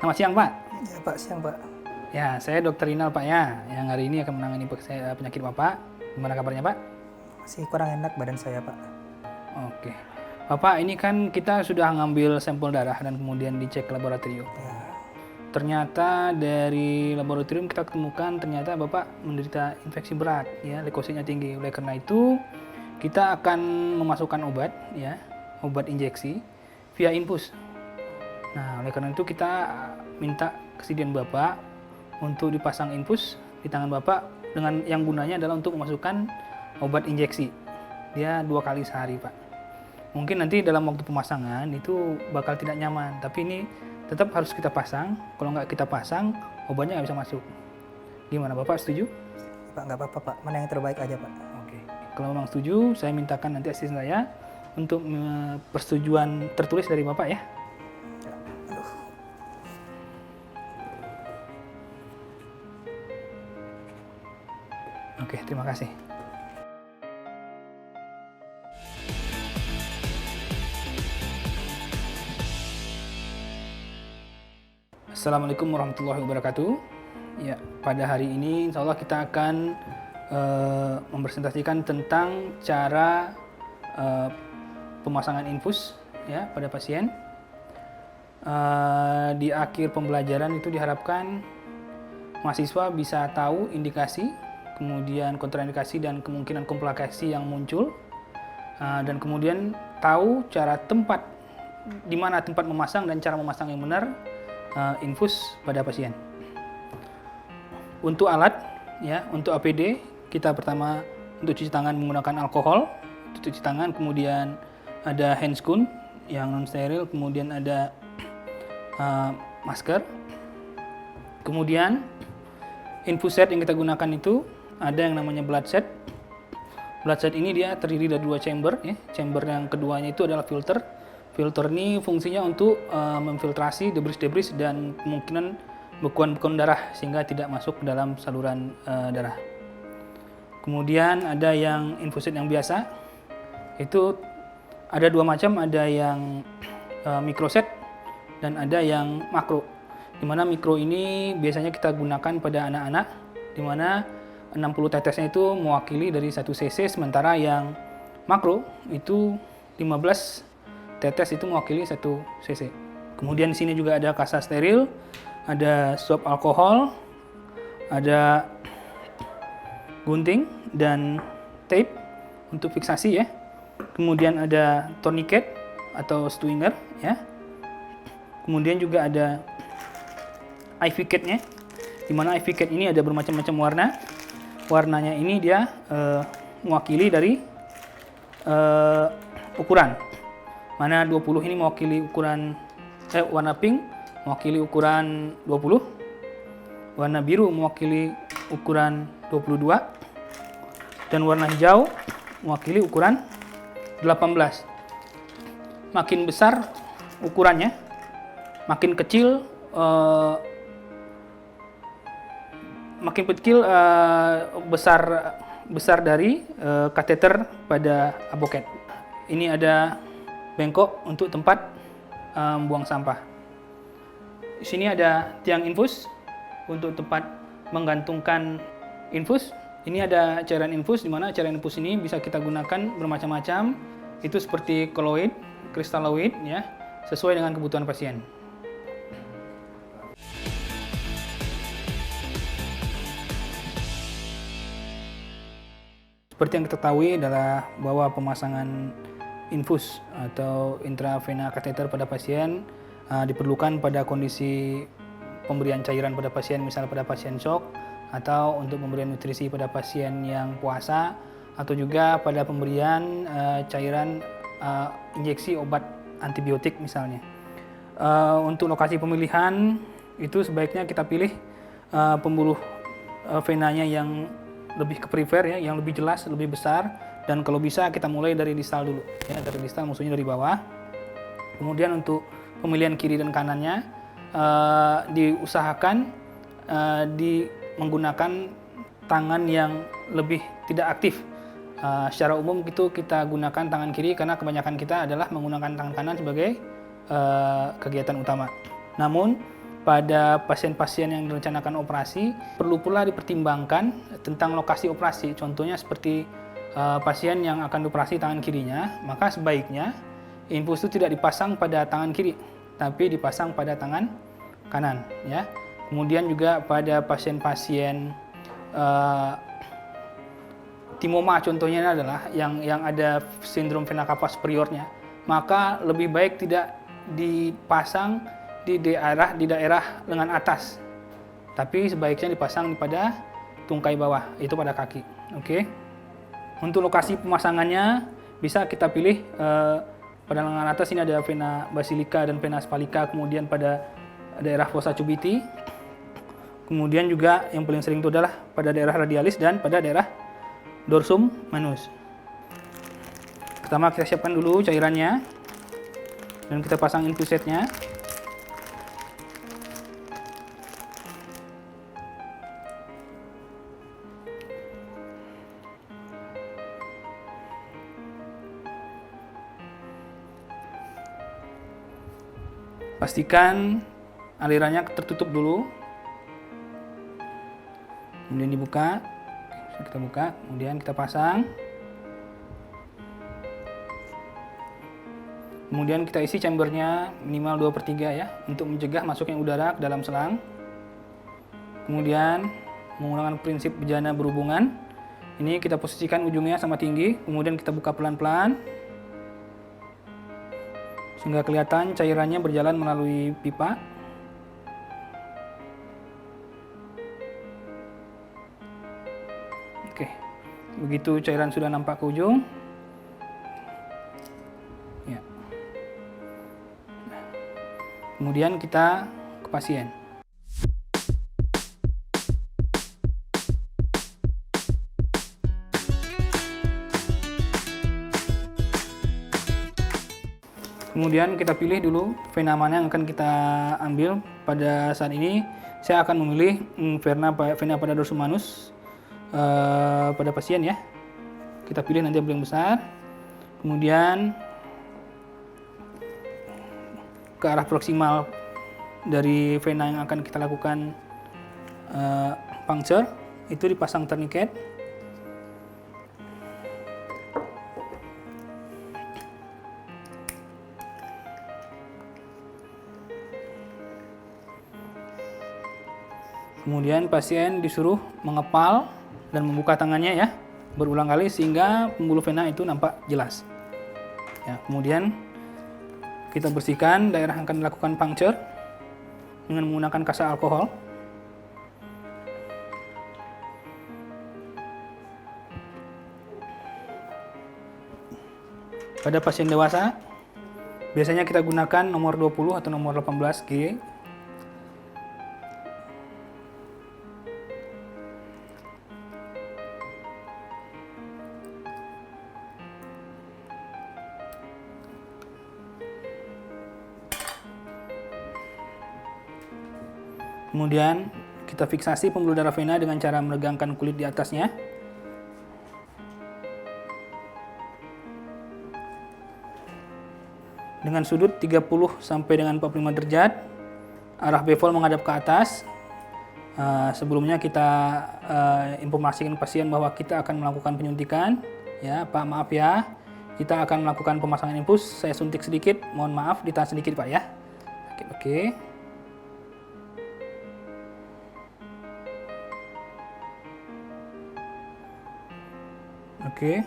Selamat siang, Pak. Ya Pak, siang Pak. Ya, saya Dokter Rinal, Pak ya, yang hari ini akan menangani penyakit Bapak. Gimana kabarnya, Pak? Masih kurang enak badan saya Pak. Oke. Bapak, ini kan kita sudah ngambil sampel darah dan kemudian dicek ke laboratorium. Ya, Ternyata dari laboratorium kita temukan ternyata Bapak menderita infeksi berat, ya, leukositnya tinggi. Oleh karena itu, kita akan memasukkan obat, ya, obat injeksi via infus. Nah, oleh karena itu kita minta kesediaan Bapak untuk dipasang infus di tangan Bapak dengan yang gunanya adalah untuk memasukkan obat injeksi. Dia 2 kali sehari, Pak. Mungkin nanti dalam waktu pemasangan itu bakal tidak nyaman, tapi ini tetap harus kita pasang. Kalau nggak kita pasang, obatnya nggak bisa masuk. Gimana, Bapak setuju? Pak nggak apa-apa Pak, mana yang terbaik aja Pak. Oke. Kalau memang setuju, saya mintakan nanti asisten saya untuk persetujuan tertulis dari Bapak ya. Oke, terima kasih. Assalamualaikum warahmatullahi wabarakatuh. Ya, pada hari ini insya Allah kita akan mempresentasikan tentang cara pemasangan infus ya pada pasien. Di akhir pembelajaran itu diharapkan mahasiswa bisa tahu indikasi, kemudian kontraindikasi dan kemungkinan komplikasi yang muncul, dan kemudian tahu cara tempat di mana tempat memasang dan cara memasang yang benar infus pada pasien. Untuk alat, ya, untuk APD kita pertama untuk cuci tangan menggunakan alkohol, cuci tangan, kemudian ada handscoon yang non steril, kemudian ada masker, kemudian infus set yang kita gunakan itu ada yang namanya blood set. Blood set ini dia terdiri dari 2 chamber, ya. Chamber yang keduanya itu adalah filter. Filter ini fungsinya untuk memfiltrasi debris-debris dan kemungkinan bekuan-bekuan darah sehingga tidak masuk ke dalam saluran darah. Kemudian ada yang infuset yang biasa, itu ada 2 macam, ada yang microset dan ada yang makro. Di mana mikro ini biasanya kita gunakan pada anak-anak, di mana 60 tetesnya itu mewakili dari 1 cc, sementara yang makro itu 15 tetes itu mewakili 1 cc. Kemudian di sini juga ada kasa steril, ada swab alkohol, ada gunting dan tape untuk fiksasi ya. Kemudian ada tourniquet atau stwinger ya. Kemudian juga ada IV kit-nya, di mana IV kit ini ada bermacam-macam warna. Warnanya ini dia mewakili dari ukuran. Mana 20 ini mewakili ukuran warna pink mewakili ukuran 20, warna biru mewakili ukuran 22, dan warna hijau mewakili ukuran 18. Makin besar ukurannya, makin kecil besar dari kateter pada aboket. Ini ada bengkok untuk tempat buang sampah. Di sini ada tiang infus untuk tempat menggantungkan infus. Ini ada cairan infus, di mana cairan infus ini bisa kita gunakan bermacam-macam. Itu seperti koloid, kristaloid ya, sesuai dengan kebutuhan pasien. Seperti yang kita ketahui adalah bahwa pemasangan infus atau intravena kateter pada pasien diperlukan pada kondisi pemberian cairan pada pasien, misalnya pada pasien shock, atau untuk pemberian nutrisi pada pasien yang puasa, atau juga pada pemberian cairan injeksi obat antibiotik misalnya. Untuk lokasi pemilihan itu sebaiknya kita pilih pembuluh venanya yang lebih ke perifer ya, yang lebih jelas, lebih besar, dan kalau bisa kita mulai dari distal dulu ya, dari distal maksudnya dari bawah. Kemudian untuk pemilihan kiri dan kanannya diusahakan menggunakan tangan yang lebih tidak aktif. Secara umum itu kita gunakan tangan kiri karena kebanyakan kita adalah menggunakan tangan kanan sebagai kegiatan utama. Namun pada pasien-pasien yang direncanakan operasi, perlu pula dipertimbangkan tentang lokasi operasi. Contohnya seperti pasien yang akan dioperasi tangan kirinya, maka sebaiknya infus itu tidak dipasang pada tangan kiri, tapi dipasang pada tangan kanan, ya. Kemudian juga pada pasien-pasien timoma, contohnya adalah yang ada sindrom vena cava superiornya, maka lebih baik tidak dipasang di daerah lengan atas, tapi sebaiknya dipasang pada tungkai bawah, itu pada kaki. Oke. Untuk lokasi pemasangannya bisa kita pilih pada lengan atas ini ada vena basilica dan vena spalica, kemudian pada daerah fossa cubiti, kemudian juga yang paling sering itu adalah pada daerah radialis dan pada daerah dorsum manus. Pertama kita siapkan dulu cairannya dan kita pasang infus setnya. Pastikan alirannya tertutup dulu, kemudian dibuka. Kita buka, kemudian kita pasang, kemudian kita isi chambernya minimal 2/3 ya, untuk mencegah masuknya udara ke dalam selang. Kemudian menggunakan prinsip bejana berhubungan, ini kita posisikan ujungnya sama tinggi, kemudian kita buka pelan-pelan sehingga kelihatan cairannya berjalan melalui pipa. Oke, begitu cairan sudah nampak ke ujung, ya. Kemudian kita ke pasien. Kemudian kita pilih dulu vena mana yang akan kita ambil. Pada saat ini saya akan memilih vena pada dorsum manus pada pasien ya. Kita pilih nanti yang paling besar. Kemudian ke arah proksimal dari vena yang akan kita lakukan puncture itu dipasang tourniquet. Kemudian pasien disuruh mengepal dan membuka tangannya ya, berulang kali sehingga pembuluh vena itu nampak jelas. Ya, kemudian kita bersihkan daerah yang akan dilakukan puncture dengan menggunakan kasa alkohol. Pada pasien dewasa, biasanya kita gunakan nomor 20 atau nomor 18 G. Kemudian kita fiksasi pembuluh darah vena dengan cara meregangkan kulit di atasnya. Dengan sudut 30 sampai dengan 45 derajat, arah bevel menghadap ke atas. Sebelumnya kita informasikan pasien bahwa kita akan melakukan penyuntikan. Ya, Pak, maaf ya. Kita akan melakukan pemasangan infus. Saya suntik sedikit, mohon maaf, ditahan sedikit Pak ya. Oke. Oke,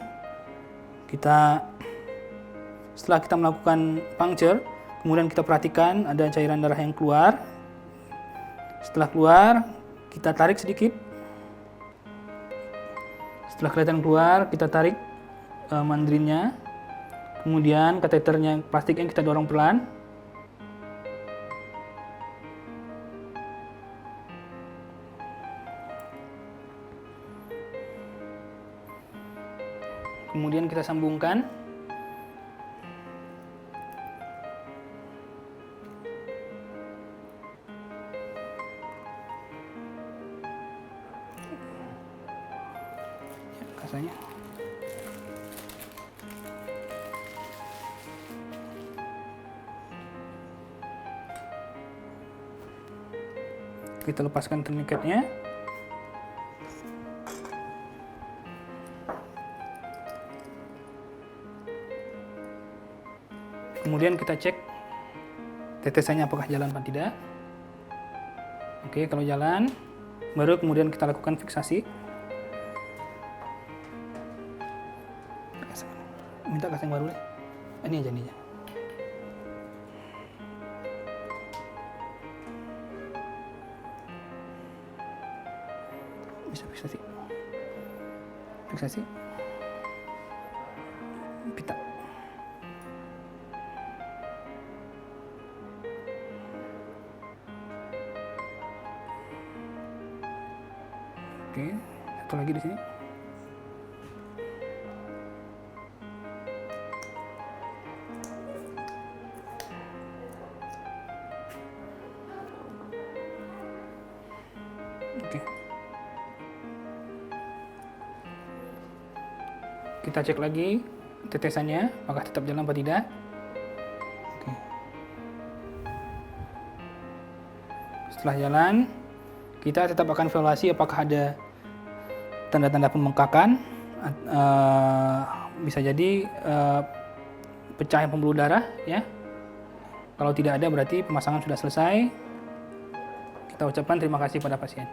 setelah kita melakukan puncture, kemudian kita perhatikan ada cairan darah yang keluar. Setelah keluar, kita tarik sedikit. Setelah kelihatan keluar, kita tarik mandrinnya. Kemudian kateternya, plastiknya kita dorong pelan. Kemudian kita sambungkan. Kasanya. Kita lepaskan turniketnya. Kemudian kita cek tetesannya apakah jalan atau tidak. Oke, kalau jalan, baru kemudian kita lakukan fiksasi. Minta kasang baru deh. Ini aja, ini aja. Bisa fiksasi. Fiksasi. Pita. Oke, satu lagi di sini. Oke. Kita cek lagi tetesannya, apakah tetap jalan atau tidak. Oke. Setelah jalan, kita tetap akan evaluasi apakah ada tanda-tanda pembengkakan. Bisa jadi pecahan pembuluh darah, ya. Kalau tidak ada berarti pemasangan sudah selesai. Kita ucapkan terima kasih pada pasien.